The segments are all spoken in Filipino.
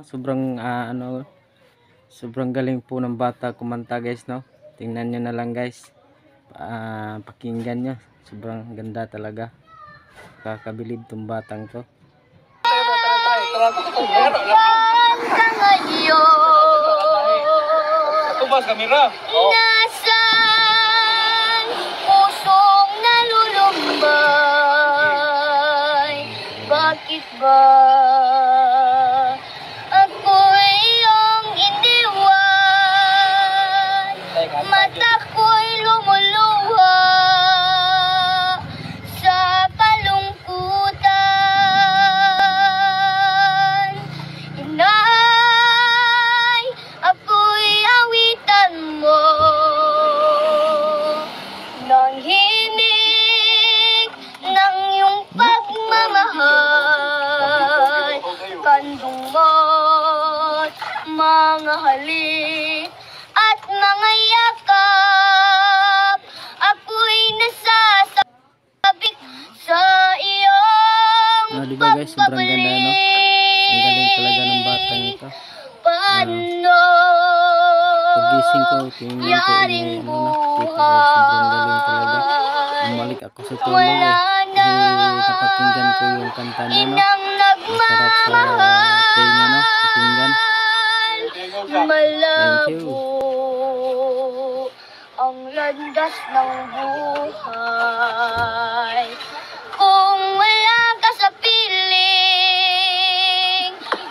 Sobrang sobrang galing po ng bata kumanta guys, no? Tingnan nyo na lang guys. Pakinggan nyo. Sobrang ganda talaga. Kakabilib tong batang to. Nasaan pusong nalulumbay? Bakit ba ako'y iyong iniwan? Mata ko'y lumuluha sa kalungkutan. Inay, ako'y awitan mo nang himig ng iyong pagmamahal. Kandong mo't mga halik at mga yakap, ako'y nasasabik sa iyong Diba guys, sobrang ganda, no? Ang galing talaga ng batang ito. Paano Pagising ko, tingnan ko yaring kita ko, sobrang galing talaga. Bumalik ako sa tulog napakinggan ko yung kanta niya, no? Masarap sa tenga, no? Pakinggan. Malabo ang landas ng buhay kung wala ka sa piling,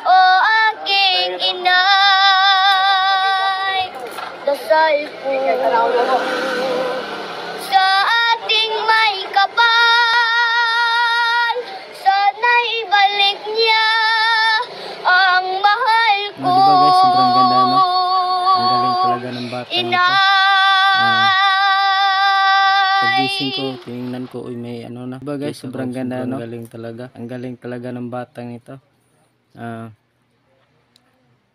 o aking inay. Dasal ko sa ating may kapal, sana'y ibalik niya ang mahal ko. Diba guys, sobrang ganda, no? Ang galing talaga ng batang ito. Pagising ko, tingnan ko, may na. Diba guys, sobrang ganda, no? Ang galing talaga. Ang galing talaga ng batang ito.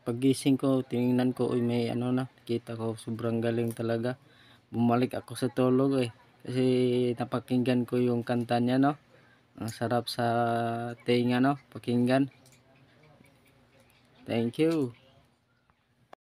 Pagising ko, tingnan ko, may na. Kita ko, sobrang galing talaga. Bumalik ako sa tulog kasi napakinggan ko yung kanta niya, no? Ang sarap sa tenga, no? Pakinggan. Thank you.